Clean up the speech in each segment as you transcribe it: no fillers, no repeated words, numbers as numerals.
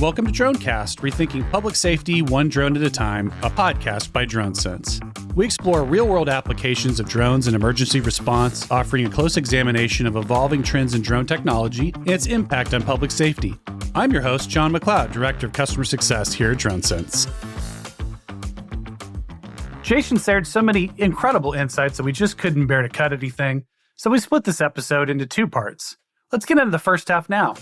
Welcome to Dronecast, Rethinking Public Safety One Drone at a Time, a podcast by DroneSense. We explore real-world applications of drones in emergency response, offering a close examination of evolving trends in drone technology and its impact on public safety. I'm your host, John McLeod, Director of Customer Success here at DroneSense. Jason shared so many incredible insights that we just couldn't bear to cut anything, so we split this episode into two parts. Let's get into the first half now.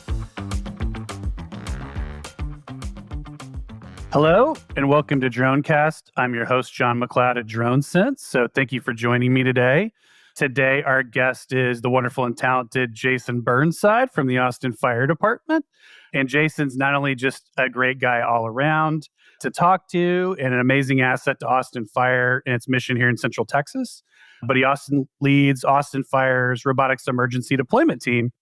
Hello, and welcome to Dronecast. I'm your host, John McLeod at DroneSense. So thank you for joining me today. Today, our guest is the wonderful and talented Jason Burnside from the Austin Fire Department. And Jason's not only just a great guy all around to talk to and an amazing asset to Austin Fire and its mission here in Central Texas, but he also leads Austin Fire's Robotics emergency deployment team.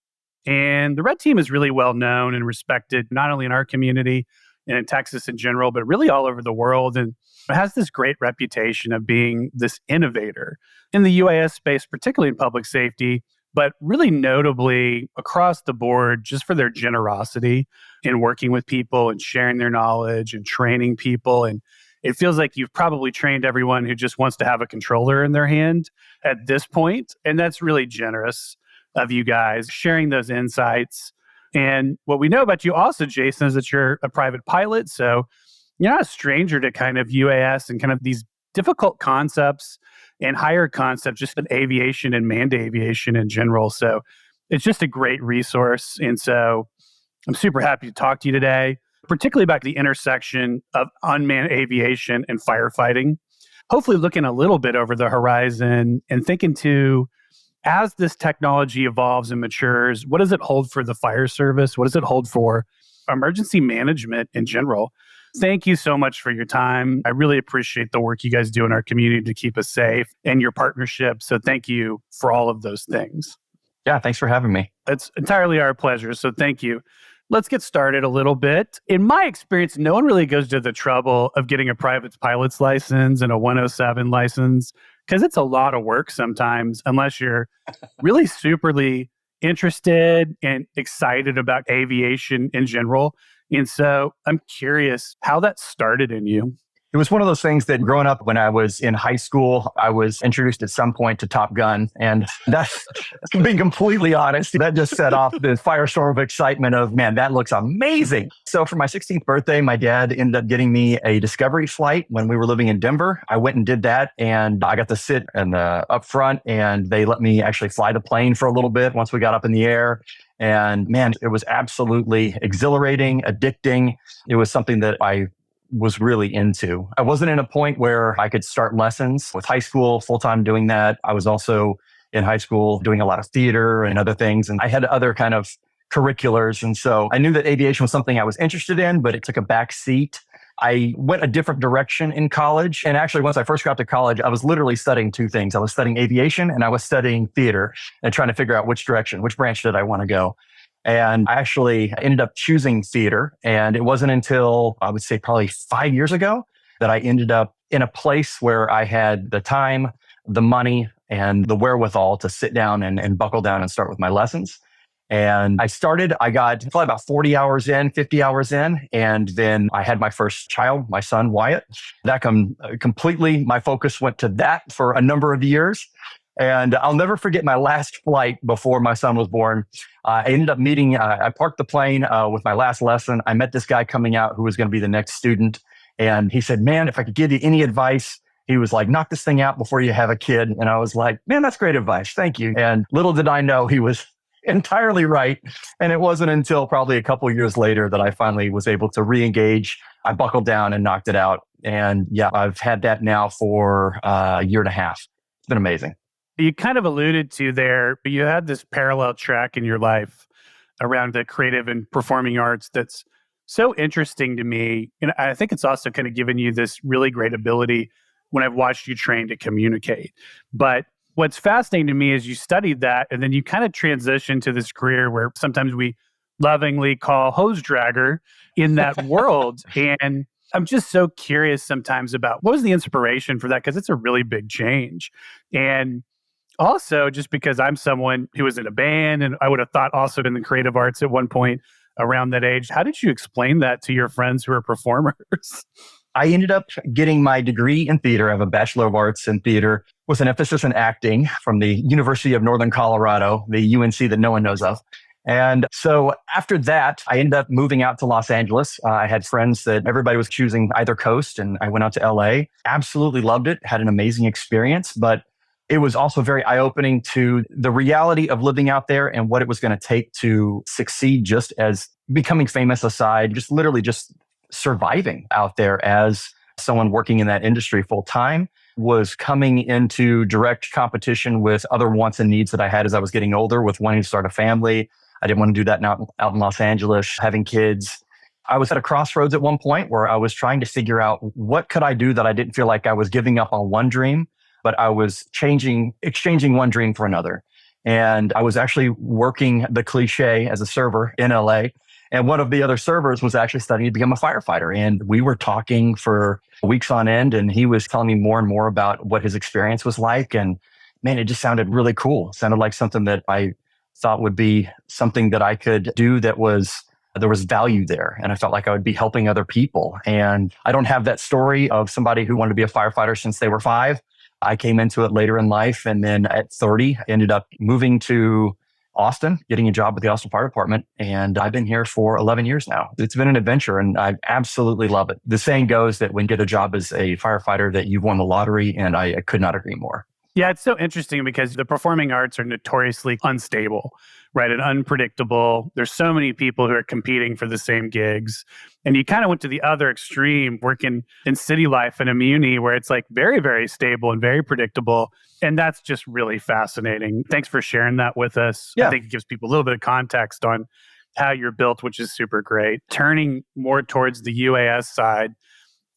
And the Red Team is really well known and respected, not only in our community, and in Texas in general, but really all over the world. And it has this great reputation of being this innovator in the UAS space, particularly in public safety, but really notably across the board, just for their generosity in working with people and sharing their knowledge and training people. And it feels like you've probably trained everyone who just wants to have a controller in their hand at this point. And that's really generous of you guys sharing those insights. And what we know about you also, Jason, is that you're a private pilot. So you're not a stranger to kind of UAS and kind of these difficult concepts and higher concepts, just in aviation and manned aviation in general. So it's just a great resource. And so I'm super happy to talk to you today, particularly about the intersection of unmanned aviation and firefighting. Hopefully looking a little bit over the horizon and thinking to, as this technology evolves and matures, what does it hold for the fire service? What does it hold for emergency management in general? Thank you so much for your time. I really appreciate the work you guys do in our community to keep us safe and your partnership. So thank you for all of those things. Yeah, thanks for having me. It's entirely our pleasure. So thank you. Let's get started a little bit. In my experience, no one really goes to the trouble of getting a private pilot's license and a 107 license, because it's a lot of work sometimes, unless you're really superly interested and excited about aviation in general. And so I'm curious how that started in you. It was one of those things that growing up when I was in high school, I was introduced at some point to Top Gun. And that's, being completely honest, that just set off the firestorm of excitement of, man, that looks amazing. So for my 16th birthday, my dad ended up getting me a Discovery flight when we were living in Denver. I went and did that, and I got to sit in the up front, and they let me actually fly the plane for a little bit once we got up in the air. And man, it was absolutely exhilarating, addicting. It was something that I was really into. I wasn't in a point where I could start lessons with high school, full-time doing that. I was also in high school doing a lot of theater and other things. And I had other kind of curriculars. And so I knew that aviation was something I was interested in, but it took a back seat. I went a different direction in college. And actually, once I first got to college, I was literally studying two things. I was studying aviation and I was studying theater and trying to figure out which branch did I want to go. And I actually ended up choosing theater. And it wasn't until, I would say, probably 5 years ago that I ended up in a place where I had the time, the money, and the wherewithal to sit down and buckle down and start with my lessons. And I got probably about 40 hours in, 50 hours in. And then I had my first child, my son, Wyatt. That completely, my focus went to that for a number of years. And I'll never forget my last flight before my son was born. I ended up I parked the plane with my last lesson. I met this guy coming out who was going to be the next student. And he said, man, if I could give you any advice, he was like, knock this thing out before you have a kid. And I was like, man, that's great advice. Thank you. And little did I know he was entirely right. And it wasn't until probably a couple of years later that I finally was able to re-engage. I buckled down and knocked it out. And yeah, I've had that now for a year and a half. It's been amazing. You kind of alluded to there, but you had this parallel track in your life around the creative and performing arts that's so interesting to me. And I think it's also kind of given you this really great ability when I've watched you train to communicate. But what's fascinating to me is you studied that and then you kind of transitioned to this career where sometimes we lovingly call hose dragger in that world. And I'm just so curious sometimes about what was the inspiration for that? Because it's a really big change. And also, just because I'm someone who was in a band and I would have thought also in the creative arts at one point, around that age. How did you explain that to your friends who are performers? I ended up getting my degree in theater. I have a Bachelor of Arts in theater with an emphasis in acting from the University of Northern Colorado, the UNC that no one knows of. And so after that, I ended up moving out to Los Angeles. I had friends that everybody was choosing either coast, and I went out to LA. Absolutely loved it, had an amazing experience, but it was also very eye-opening to the reality of living out there and what it was going to take to succeed, just as becoming famous aside, just literally just surviving out there as someone working in that industry full time. Was coming into direct competition with other wants and needs that I had as I was getting older, with wanting to start a family. I didn't want to do that out in Los Angeles, having kids. I was at a crossroads at one point where I was trying to figure out what could I do that I didn't feel like I was giving up on one dream, but I was exchanging one dream for another. And I was actually working the cliche as a server in LA. And one of the other servers was actually studying to become a firefighter. And we were talking for weeks on end, and he was telling me more and more about what his experience was like. And man, it just sounded really cool. It sounded like something that I thought would be something that I could do there was value there. And I felt like I would be helping other people. And I don't have that story of somebody who wanted to be a firefighter since they were 5. I came into it later in life. And then at 30, I ended up moving to Austin, getting a job with the Austin Fire Department. And I've been here for 11 years now. It's been an adventure and I absolutely love it. The saying goes that when you get a job as a firefighter that you've won the lottery, and I could not agree more. Yeah, it's so interesting because the performing arts are notoriously unstable, right? And unpredictable. There's so many people who are competing for the same gigs. And you kind of went to the other extreme, working in city life and a muni where it's like very, very stable and very predictable. And that's just really fascinating. Thanks for sharing that with us. Yeah. I think it gives people a little bit of context on how you're built, which is super great. Turning more towards the UAS side,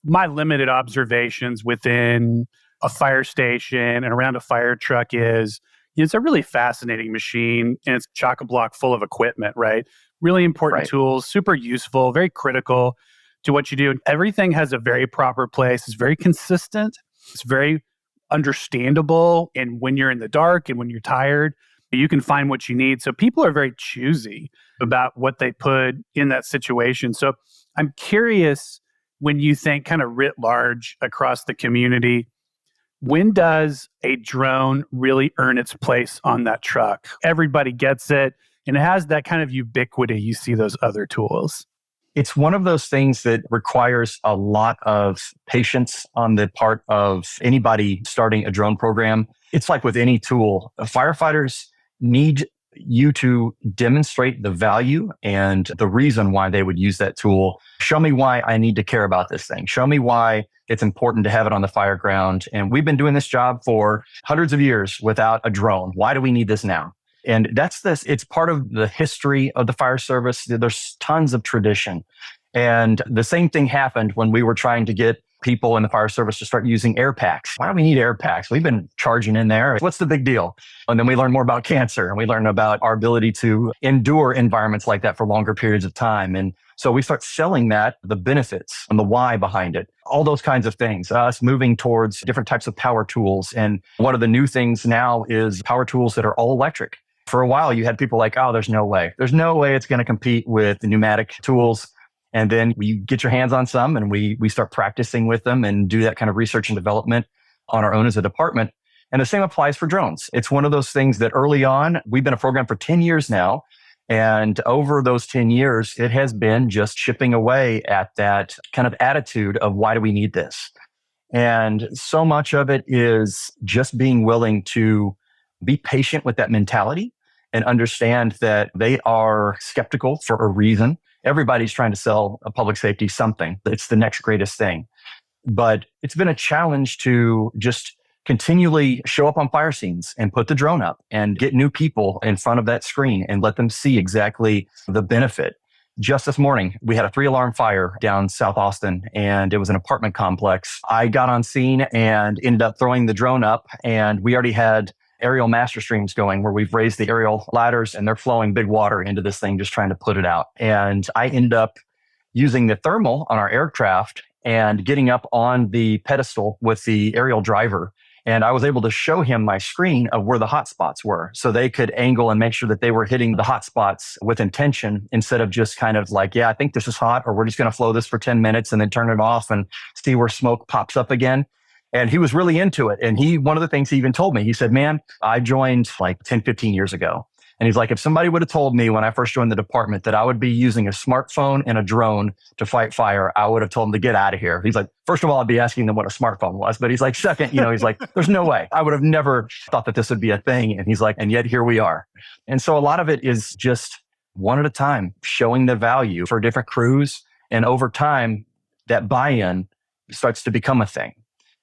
my limited observations within a fire station and around a fire truck is, it's a really fascinating machine and it's chock-a-block full of equipment, right? Really important tools, super useful, very critical to what you do. And everything has a very proper place. It's very consistent. It's very understandable. And when you're in the dark and when you're tired, you can find what you need. So people are very choosy about what they put in that situation. So I'm curious, when you think kind of writ large across the community, when does a drone really earn its place on that truck? Everybody gets it, and it has that kind of ubiquity. You see those other tools. It's one of those things that requires a lot of patience on the part of anybody starting a drone program. It's like with any tool, firefighters need you to demonstrate the value and the reason why they would use that tool. Show me why I need to care about this thing. Show me why it's important to have it on the fire ground. And we've been doing this job for hundreds of years without a drone. Why do we need this now? And it's part of the history of the fire service. There's tons of tradition. And the same thing happened when we were trying to get people in the fire service to start using air packs. Why do we need air packs? We've been charging in there. What's the big deal? And then we learn more about cancer and we learn about our ability to endure environments like that for longer periods of time. And so we start selling that, the benefits and the why behind it, all those kinds of things, us moving towards different types of power tools. And one of the new things now is power tools that are all electric. For a while, you had people like, oh, there's no way. There's no way it's going to compete with the pneumatic tools. And then we get your hands on some and we start practicing with them and do that kind of research and development on our own as a department. And the same applies for drones. It's one of those things that early on, we've been a program for 10 years now. And over those 10 years, it has been just chipping away at that kind of attitude of why do we need this? And so much of it is just being willing to be patient with that mentality and understand that they are skeptical for a reason. Everybody's trying to sell a public safety something. It's the next greatest thing. But it's been a challenge to just continually show up on fire scenes and put the drone up and get new people in front of that screen and let them see exactly the benefit. Just this morning, we had a 3-alarm fire down South Austin, and it was an apartment complex. I got on scene and ended up throwing the drone up, and we already had aerial master streams going where we've raised the aerial ladders and they're flowing big water into this thing, just trying to put it out. And I ended up using the thermal on our aircraft and getting up on the pedestal with the aerial driver And I was able to show him my screen of where the hot spots were. So they could angle and make sure that they were hitting the hot spots with intention instead of just kind of like, yeah, I think this is hot, or we're just going to flow this for 10 minutes and then turn it off and see where smoke pops up again. And he was really into it. And one of the things he even told me, he said, man, I joined like 10, 15 years ago. And he's like, if somebody would have told me when I first joined the department that I would be using a smartphone and a drone to fight fire, I would have told them to get out of here. He's like, first of all, I'd be asking them what a smartphone was. But he's like, second, he's like, there's no way. I would have never thought that this would be a thing. And he's like, and yet here we are. And so a lot of it is just one at a time, showing the value for different crews. And over time, that buy-in starts to become a thing.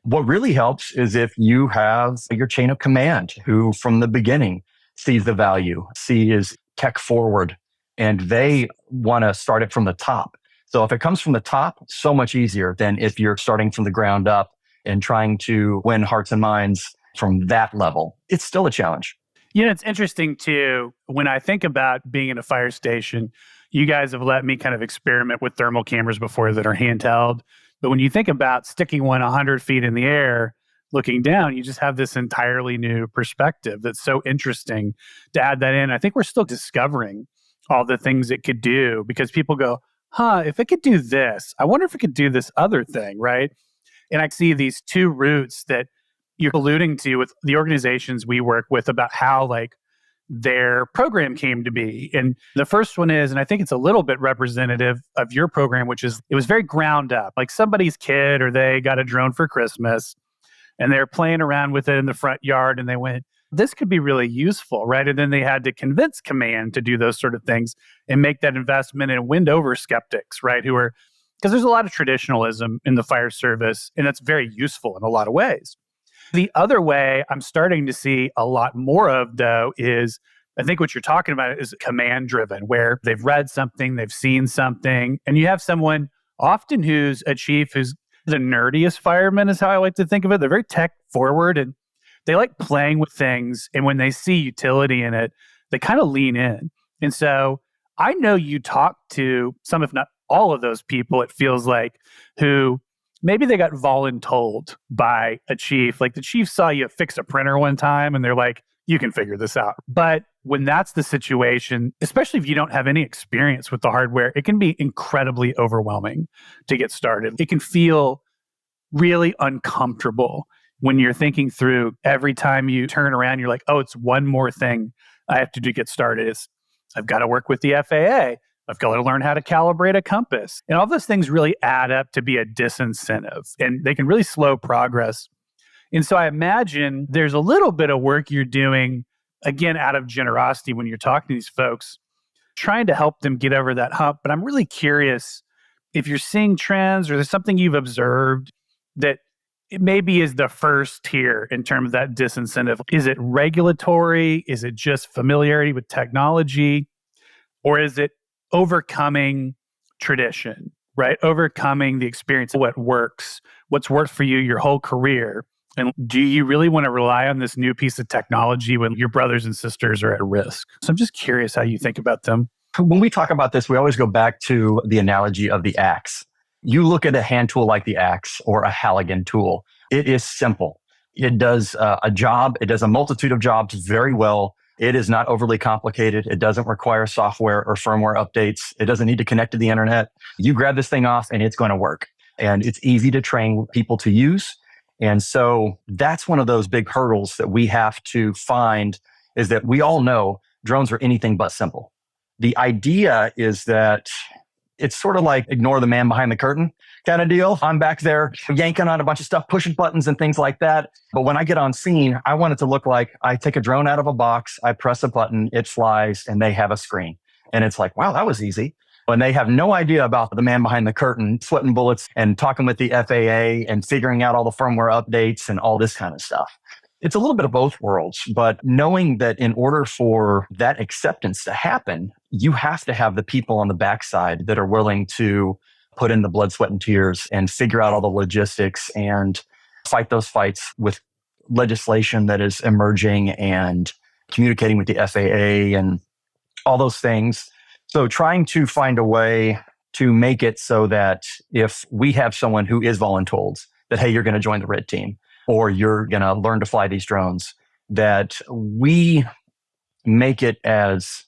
What really helps is if you have your chain of command who from the beginning sees the value, is tech forward, and they want to start it from the top. So if it comes from the top, so much easier than if you're starting from the ground up and trying to win hearts and minds from that level. It's still a challenge. It's interesting too, when I think about being in a fire station, you guys have let me kind of experiment with thermal cameras before that are handheld. But when you think about sticking one 100 feet in the air, looking down, you just have this entirely new perspective that's so interesting to add that in. I think we're still discovering all the things it could do because people go, if it could do this, I wonder if it could do this other thing, right? And I see these two routes that you're alluding to with the organizations we work with about how like their program came to be. And the first one is, and I think it's a little bit representative of your program, which is it was very ground up, like somebody's kid or they got a drone for Christmas and they're playing around with it in the front yard and they went, this could be really useful, right? And then they had to convince command to do those sort of things and make that investment and win over skeptics, right? Because there's a lot of traditionalism in the fire service and that's very useful in a lot of ways. The other way I'm starting to see a lot more of, though, is I think what you're talking about is command driven, where they've read something, they've seen something, and you have someone often who's a chief who's the nerdiest fireman is how I like to think of it. They're very tech forward and they like playing with things. And when they see utility in it, they kind of lean in. And so I know you talk to some, if not all of those people, it feels like, who maybe they got voluntold by a chief. Like the chief saw you fix a printer one time and they're like, you can figure this out. But when that's the situation, especially if you don't have any experience with the hardware, it can be incredibly overwhelming to get started. It can feel really uncomfortable when you're thinking through every time you turn around, you're like, oh, it's one more thing I have to do to get started. I've got to work with the FAA. I've got to learn how to calibrate a compass. And all those things really add up to be a disincentive and they can really slow progress. And so I imagine there's a little bit of work you're doing, again, out of generosity when you're talking to these folks, trying to help them get over that hump. But I'm really curious if you're seeing trends or there's something you've observed that it maybe is the first tier in terms of that disincentive. Is it regulatory? Is it just familiarity with technology? Or is it overcoming tradition, right? Overcoming the experience of what works, what's worked for you your whole career. And do you really want to rely on this new piece of technology when your brothers and sisters are at risk? So I'm just curious how you think about them. When we talk about this, we always go back to the analogy of the axe. You look at a hand tool like the axe or a Halligan tool. It is simple. It does a job. It does a multitude of jobs very well. It is not overly complicated. It doesn't require software or firmware updates. It doesn't need to connect to the internet. You grab this thing off and it's going to work. And it's easy to train people to use. And so that's one of those big hurdles that we have to find is that we all know drones are anything but simple. The idea is that it's sort of like ignore the man behind the curtain kind of deal. I'm back there yanking on a bunch of stuff, pushing buttons and things like that. But when I get on scene, I want it to look like I take a drone out of a box, I press a button, it flies, and they have a screen. And it's like, wow, that was easy. When they have no idea about the man behind the curtain, sweating bullets and talking with the FAA and figuring out all the firmware updates and all this kind of stuff. It's a little bit of both worlds, but knowing that in order for that acceptance to happen, you have to have the people on the backside that are willing to put in the blood, sweat, and tears and figure out all the logistics and fight those fights with legislation that is emerging and communicating with the FAA and all those things. So trying to find a way to make it so that if we have someone who is voluntold that, hey, you're going to join the red team, or you're going to learn to fly these drones, that we make it as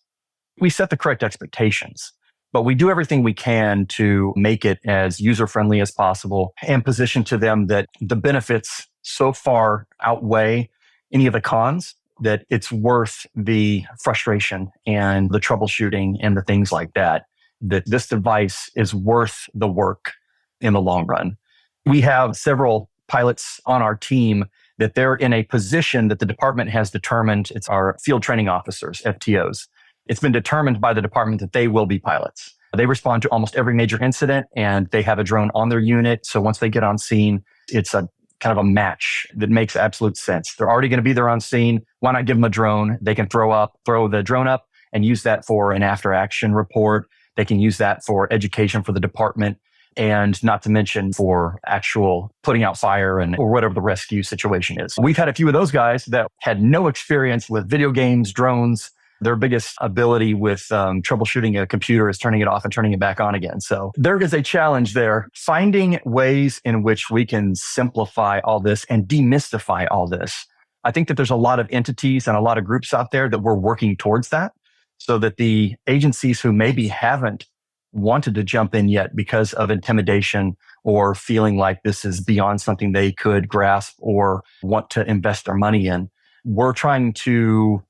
we set the correct expectations, but we do everything we can to make it as user-friendly as possible and position to them that the benefits so far outweigh any of the cons that it's worth the frustration and the troubleshooting and the things like that, that this device is worth the work in the long run. We have several pilots on our team that they're in a position that the department has determined. It's our field training officers, FTOs. It's been determined by the department that they will be pilots. They respond to almost every major incident and they have a drone on their unit. So once they get on scene, it's a kind of a match that makes absolute sense. They're already going to be there on scene. Why not give them a drone? They can throw the drone up and use that for an after action report. They can use that for education for the department, and not to mention for actual putting out fire or whatever the rescue situation is. We've had a few of those guys that had no experience with video games, drones. Their biggest ability with troubleshooting a computer is turning it off and turning it back on again. So there is a challenge there. Finding ways in which we can simplify all this and demystify all this. I think that there's a lot of entities and a lot of groups out there that we're working towards that, so that the agencies who maybe haven't wanted to jump in yet because of intimidation or feeling like this is beyond something they could grasp or want to invest their money in, we're trying to,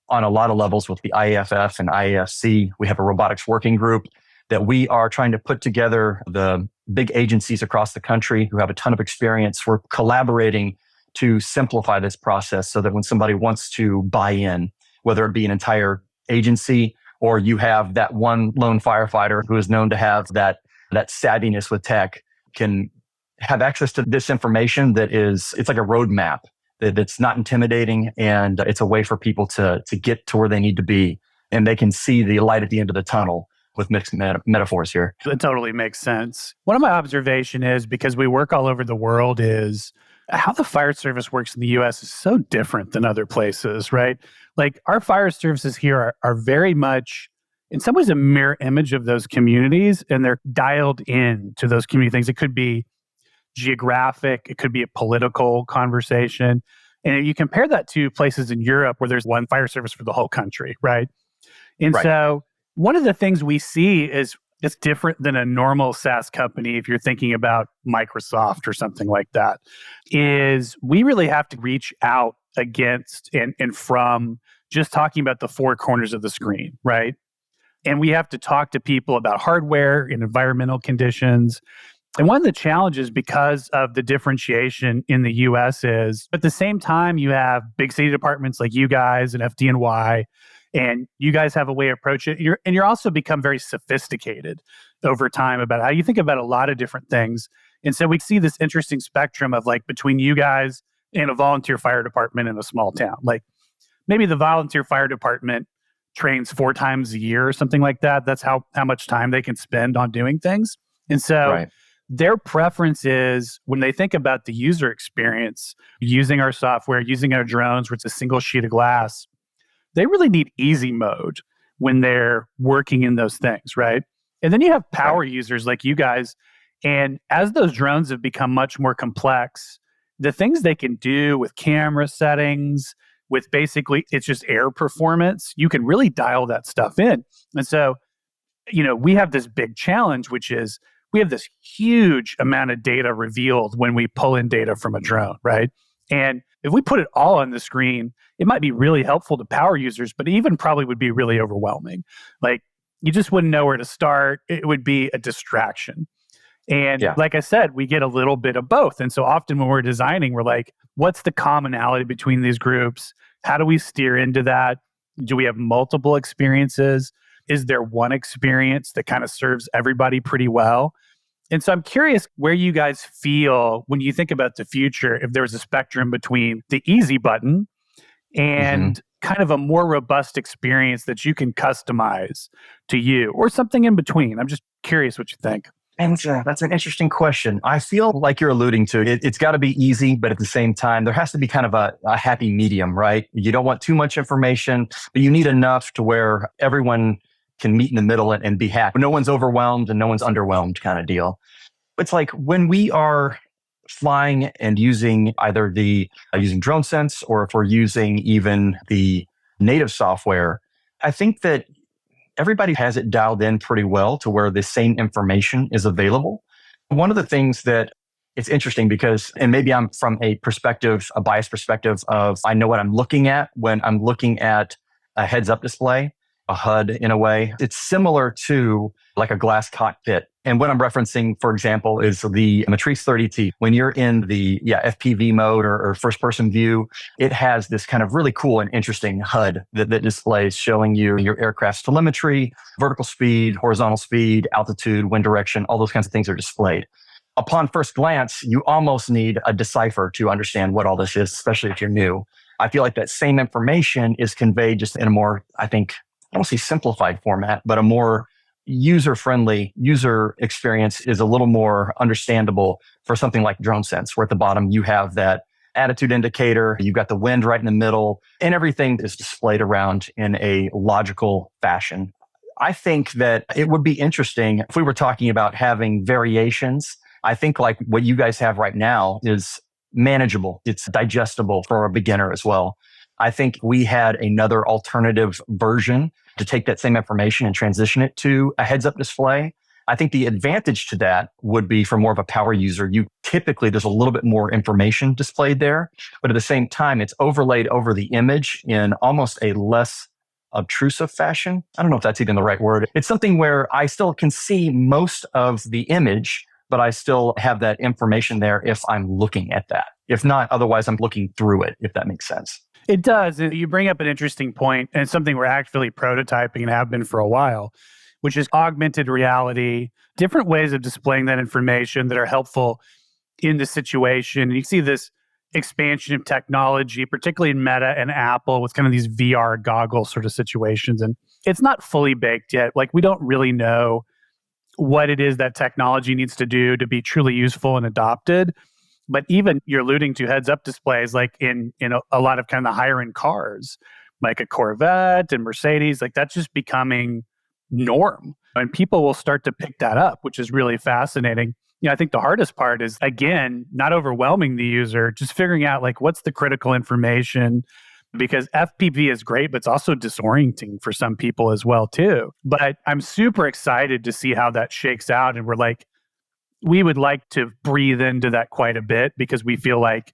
on a lot of levels with the IAFF and IAFC, we have a robotics working group that we are trying to put together the big agencies across the country who have a ton of experience. We're collaborating to simplify this process so that when somebody wants to buy in, whether it be an entire agency or you have that one lone firefighter who is known to have that savviness with tech, can have access to this information it's like a roadmap that's not intimidating, and it's a way for people to get to where they need to be, and they can see the light at the end of the tunnel with mixed metaphors here. It totally makes sense. One of my observation is, because we work all over the world, is how the fire service works in the US is so different than other places, right? Like our fire services here are very much, in some ways, a mirror image of those communities, and they're dialed in to those community things. It could be geographic, it could be a political conversation. And you compare that to places in Europe where there's one fire service for the whole country, right? And so one of the things we see is it's different than a normal SaaS company. If you're thinking about Microsoft or something like that, is we really have to reach out against and from just talking about the four corners of the screen, right? And we have to talk to people about hardware and environmental conditions. And one of the challenges, because of the differentiation in the US, is at the same time, you have big city departments like you guys and FDNY, and you guys have a way to approach it. You're also become very sophisticated over time about how you think about a lot of different things. And so we see this interesting spectrum of like between you guys and a volunteer fire department in a small town. Like maybe the volunteer fire department trains 4 times a year or something like that. That's how much time they can spend on doing things. And so their preference is, when they think about the user experience, using our software, using our drones, where it's a single sheet of glass, they really need easy mode when they're working in those things, right? And then you have power users like you guys. And as those drones have become much more complex, the things they can do with camera settings, with basically it's just air performance, you can really dial that stuff in. And so, we have this big challenge, which is we have this huge amount of data revealed when we pull in data from a drone, right? And if we put it all on the screen, it might be really helpful to power users, but even probably would be really overwhelming. Like you just wouldn't know where to start. It would be a distraction. And like I said, we get a little bit of both. And so often when we're designing, we're like, what's the commonality between these groups? How do we steer into that? Do we have multiple experiences? Is there one experience that kind of serves everybody pretty well? And so I'm curious where you guys feel when you think about the future, if there's a spectrum between the easy button and kind of a more robust experience that you can customize to you, or something in between. I'm just curious what you think. And that's an interesting question. I feel like you're alluding to it. It's got to be easy, but at the same time, there has to be kind of a happy medium, right? You don't want too much information, but you need enough to where everyone can meet in the middle and be happy. No one's overwhelmed and no one's underwhelmed kind of deal. It's like when we are flying and using either using DroneSense, or if we're using even the native software, I think that everybody has it dialed in pretty well to where the same information is available. One of the things that it's interesting because, and maybe I'm from a biased perspective of I know what I'm looking at when I'm looking at a heads-up display, a HUD in a way. It's similar to like a glass cockpit. And what I'm referencing, for example, is the Matrice 30T. When you're in the FPV mode or first-person view, it has this kind of really cool and interesting HUD that displays showing you your aircraft's telemetry, vertical speed, horizontal speed, altitude, wind direction, all those kinds of things are displayed. Upon first glance, you almost need a decipher to understand what all this is, especially if you're new. I feel like that same information is conveyed just in a more, I don't say simplified format, but a more user-friendly user experience is a little more understandable for something like DroneSense, where at the bottom you have that attitude indicator, you've got the wind right in the middle, and everything is displayed around in a logical fashion. I think that it would be interesting if we were talking about having variations. I think like what you guys have right now is manageable. It's digestible for a beginner as well. I think we had another alternative version to take that same information and transition it to a heads-up display. I think the advantage to that would be for more of a power user. There's a little bit more information displayed there, but at the same time, it's overlaid over the image in almost a less obtrusive fashion. I don't know if that's even the right word. It's something where I still can see most of the image, but I still have that information there if I'm looking at that. If not, otherwise I'm looking through it, if that makes sense. It does. You bring up an interesting point, and it's something we're actually prototyping and have been for a while, which is augmented reality, different ways of displaying that information that are helpful in the situation. And you see this expansion of technology, particularly in Meta and Apple, with kind of these VR goggle sort of situations. And it's not fully baked yet. Like, we don't really know what it is that technology needs to do to be truly useful and adopted. But even you're alluding to heads-up displays, like in a lot of kind of the higher-end cars, like a Corvette and Mercedes, like that's just becoming norm. And people will start to pick that up, which is really fascinating. I think the hardest part is, again, not overwhelming the user, just figuring out like what's the critical information, because FPV is great, but it's also disorienting for some people as well too. But I'm super excited to see how that shakes out. And we would like to breathe into that quite a bit because we feel like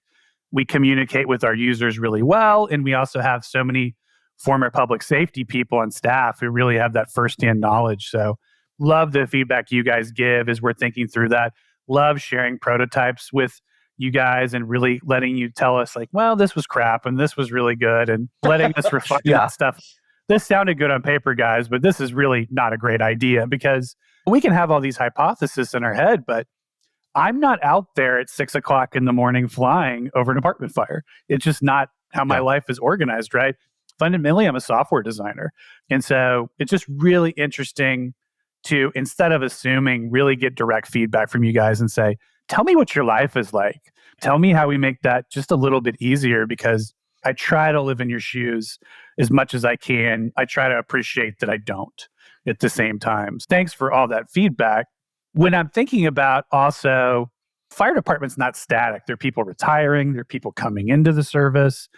we communicate with our users really well. And we also have so many former public safety people on staff who really have that firsthand knowledge. So love the feedback you guys give as we're thinking through that. Love sharing prototypes with you guys and really letting you tell us like, well, this was crap and this was really good, and letting us refine that stuff. This sounded good on paper, guys, but this is really not a great idea, because we can have all these hypotheses in our head, but I'm not out there at 6 o'clock in the morning flying over an apartment fire. It's just not how my life is organized, right? Fundamentally, I'm a software designer. And so it's just really interesting to, instead of assuming, really get direct feedback from you guys and say, tell me what your life is like. Tell me how we make that just a little bit easier, because I try to live in your shoes as much as I can. I try to appreciate that I don't at the same time. Thanks for all that feedback. When I'm thinking about also, fire department's not static. There are people retiring, there are people coming into the service,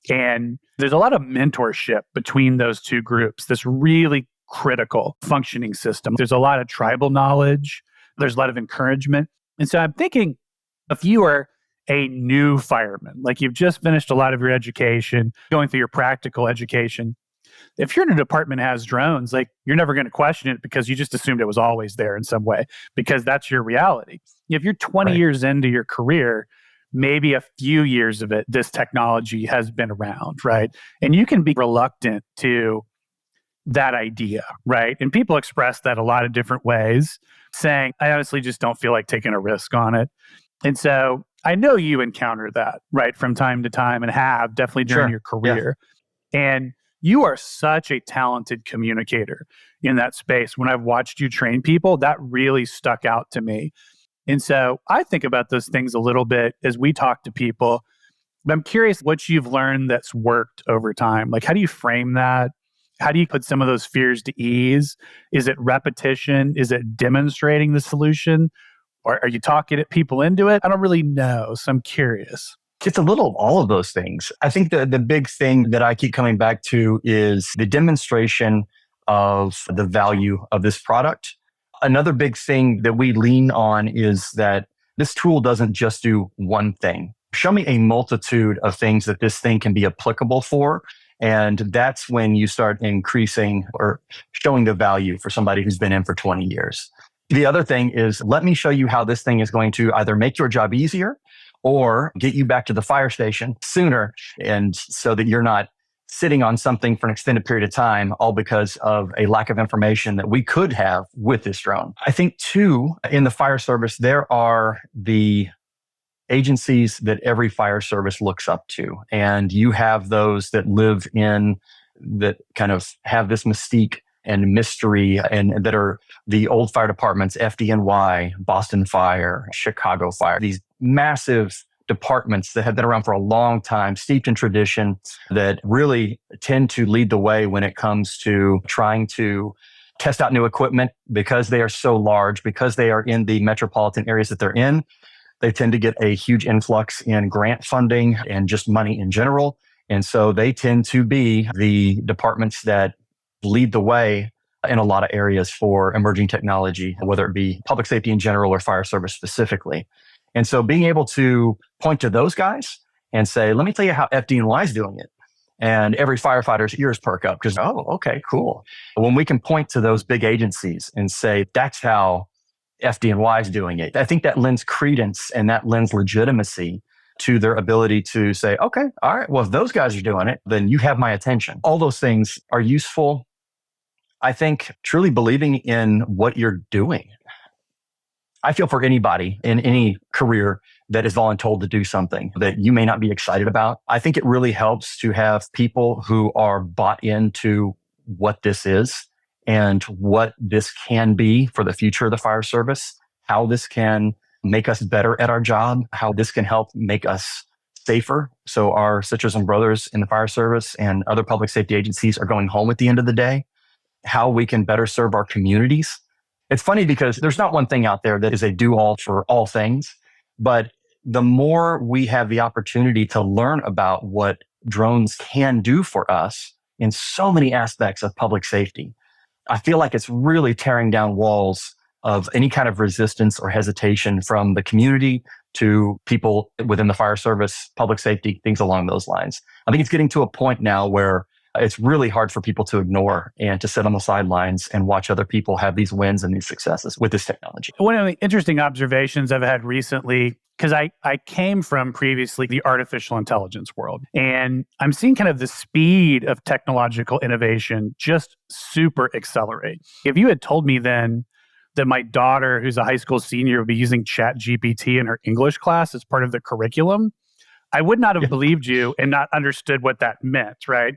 and there's a lot of mentorship between those two groups, this really critical functioning system. There's a lot of tribal knowledge, there's a lot of encouragement. And so I'm thinking, if you are a new fireman, like you've just finished a lot of your education, going through your practical education, if you're in a department that has drones, like you're never going to question it because you just assumed it was always there in some way, because that's your reality. If you're 20 years into your career, maybe a few years of it, this technology has been around, right? And you can be reluctant to that idea, right? And people express that a lot of different ways, saying, I honestly just don't feel like taking a risk on it. And so I know you encounter that, right, from time to time, and have definitely during your career. And you are such a talented communicator in that space. When I've watched you train people, that really stuck out to me. And so I think about those things a little bit as we talk to people. But I'm curious what you've learned that's worked over time. Like, how do you frame that? How do you put some of those fears to ease? Is it repetition? Is it demonstrating the solution? Or are you talking people into it? I don't really know. So I'm curious. It's a little of all of those things. I think the big thing that I keep coming back to is the demonstration of the value of this product. Another big thing that we lean on is that this tool doesn't just do one thing. Show me a multitude of things that this thing can be applicable for. And that's when you start increasing or showing the value for somebody who's been in for 20 years. The other thing is, let me show you how this thing is going to either make your job easier or get you back to the fire station sooner, and so that you're not sitting on something for an extended period of time, all because of a lack of information that we could have with this drone. I think too, in the fire service, there are the agencies that every fire service looks up to. And you have those that live in, that kind of have this mystique and mystery, and that are the old fire departments, FDNY, Boston Fire, Chicago Fire, these massive departments that have been around for a long time, steeped in tradition, that really tend to lead the way when it comes to trying to test out new equipment. Because they are so large, because they are in the metropolitan areas that they're in, they tend to get a huge influx in grant funding and just money in general. And so they tend to be the departments that lead the way in a lot of areas for emerging technology, whether it be public safety in general or fire service specifically. And so being able to point to those guys and say, let me tell you how FDNY is doing it. And every firefighter's ears perk up because, oh, okay, cool. When we can point to those big agencies and say, that's how FDNY is doing it, I think that lends credence and that lends legitimacy to their ability to say, okay, all right, well, if those guys are doing it, then you have my attention. All those things are useful. I think truly believing in what you're doing. I feel for anybody in any career that is voluntold to do something that you may not be excited about. I think it really helps to have people who are bought into what this is and what this can be for the future of the fire service, how this can make us better at our job, how this can help make us safer. So our sisters and brothers in the fire service and other public safety agencies are going home at the end of the day, how we can better serve our communities. It's funny because there's not one thing out there that is a do-all for all things, but the more we have the opportunity to learn about what drones can do for us in so many aspects of public safety, I feel like it's really tearing down walls of any kind of resistance or hesitation from the community to people within the fire service, public safety, things along those lines. I think it's getting to a point now where it's really hard for people to ignore and to sit on the sidelines and watch other people have these wins and these successes with this technology. One of the interesting observations I've had recently, because I came from previously the artificial intelligence world, and I'm seeing kind of the speed of technological innovation just super accelerate. If you had told me then that my daughter, who's a high school senior, would be using ChatGPT in her English class as part of the curriculum, I would not have believed you and not understood what that meant, right?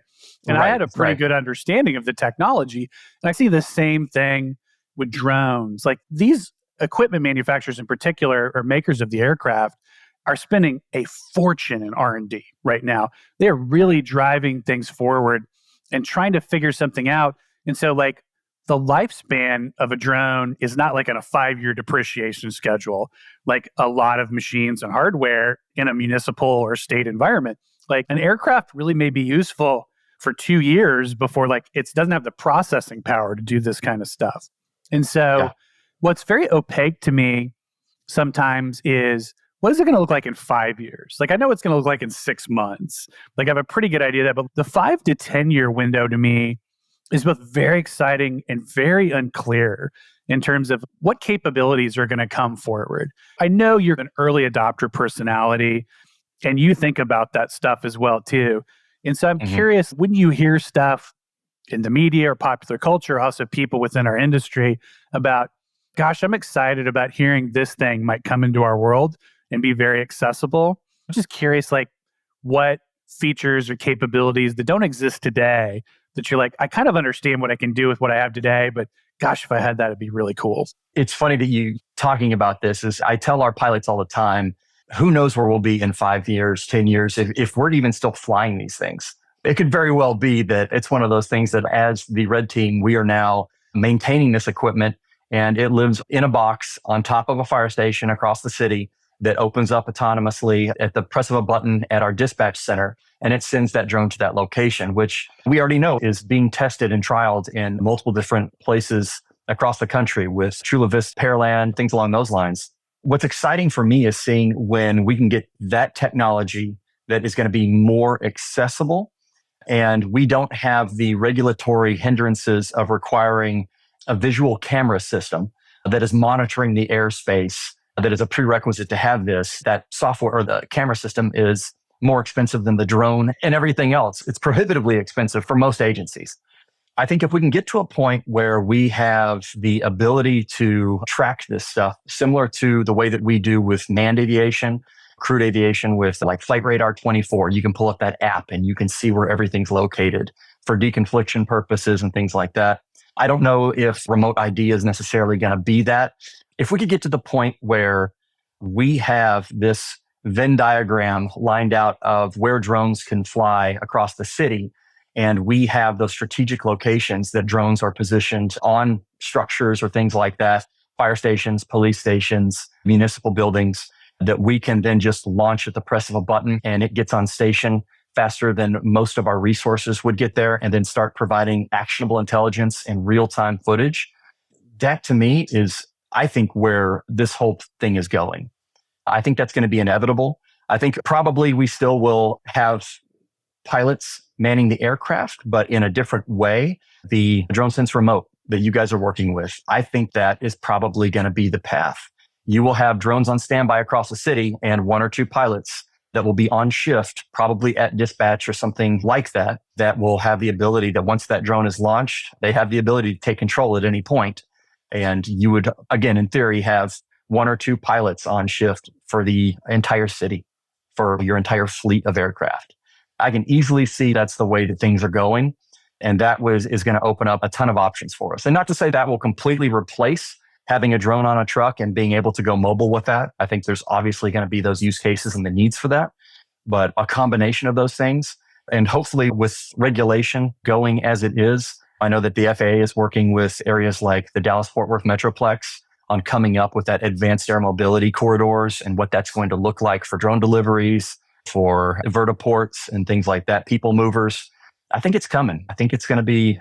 And I had a pretty good understanding of the technology. And I see the same thing with drones. Like these equipment manufacturers in particular, or makers of the aircraft, are spending a fortune in R&D right now. They're really driving things forward and trying to figure something out. And so like the lifespan of a drone is not like on a 5-year depreciation schedule, like a lot of machines and hardware in a municipal or state environment. Like an aircraft really may be useful for 2 years before like it doesn't have the processing power to do this kind of stuff. And so what's very opaque to me sometimes is, what is it going to look like in 5 years? Like I know it's going to look like in 6 months. Like I have a pretty good idea of that, but the 5 to 10 year window to me is both very exciting and very unclear in terms of what capabilities are going to come forward. I know you're an early adopter personality and you think about that stuff as well too. And so I'm curious, when you hear stuff in the media or popular culture, also people within our industry about, gosh, I'm excited about hearing this thing might come into our world and be very accessible. I'm just curious, like what features or capabilities that don't exist today that you're like, I kind of understand what I can do with what I have today, but gosh, if I had that, it'd be really cool. It's funny that you talking about this. Is I tell our pilots all the time, who knows where we'll be in 5 years, 10 years, if we're even still flying these things. It could very well be that it's one of those things that as the Red Team, we are now maintaining this equipment and it lives in a box on top of a fire station across the city that opens up autonomously at the press of a button at our dispatch center. And it sends that drone to that location, which we already know is being tested and trialed in multiple different places across the country with Chula Vista, Pearland, things along those lines. What's exciting for me is seeing when we can get that technology that is going to be more accessible, and we don't have the regulatory hindrances of requiring a visual camera system that is monitoring the airspace. That is a prerequisite to have this. That software or the camera system is more expensive than the drone and everything else. It's prohibitively expensive for most agencies. I think if we can get to a point where we have the ability to track this stuff, similar to the way that we do with manned aviation, crewed aviation with like Flight Radar 24, you can pull up that app and you can see where everything's located for deconfliction purposes and things like that. I don't know if remote ID is necessarily going to be that. If we could get to the point where we have this Venn diagram lined out of where drones can fly across the city, and we have those strategic locations that drones are positioned on structures or things like that, fire stations, police stations, municipal buildings, that we can then just launch at the press of a button and it gets on station faster than most of our resources would get there, and then start providing actionable intelligence and real-time footage. That to me is, I think, where this whole thing is going. I think that's going to be inevitable. I think probably we still will have pilots manning the aircraft, but in a different way. The DroneSense remote that you guys are working with, I think that is probably going to be the path. You will have drones on standby across the city and one or two pilots that will be on shift, probably at dispatch or something like that, that will have the ability that once that drone is launched, they have the ability to take control at any point. And you would, again, in theory, have one or two pilots on shift for the entire city, for your entire fleet of aircraft. I can easily see that's the way that things are going. And that is going to open up a ton of options for us. And not to say that will completely replace having a drone on a truck and being able to go mobile with that. I think there's obviously going to be those use cases and the needs for that, but a combination of those things. And hopefully with regulation going as it is, I know that the FAA is working with areas like the Dallas-Fort Worth Metroplex on coming up with that advanced air mobility corridors and what that's going to look like for drone deliveries, for vertiports and things like that, people movers. I think it's coming. I think it's going to be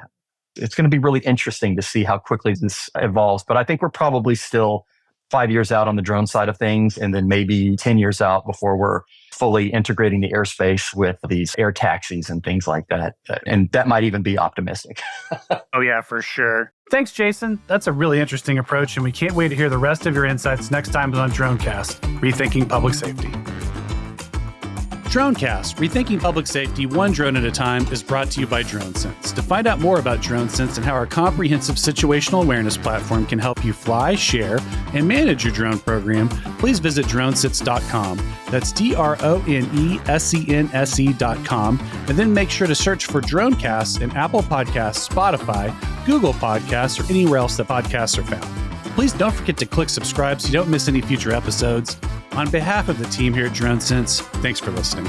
really interesting to see how quickly this evolves. But I think we're probably still 5 years out on the drone side of things, and then maybe 10 years out before we're fully integrating the airspace with these air taxis and things like that. And that might even be optimistic. Oh, yeah, for sure. Thanks, Jason. That's a really interesting approach, and we can't wait to hear the rest of your insights next time on Dronecast, Rethinking Public Safety. Dronecast, Rethinking Public Safety one drone at a time, is brought to you by DroneSense. To find out more about DroneSense and how our comprehensive situational awareness platform can help you fly, share, and manage your drone program, please visit dronesense.com. That's DRONESENSE.com. And then make sure to search for Dronecast in Apple Podcasts, Spotify, Google Podcasts, or anywhere else that podcasts are found. Please don't forget to click subscribe so you don't miss any future episodes. On behalf of the team here at DroneSense, thanks for listening.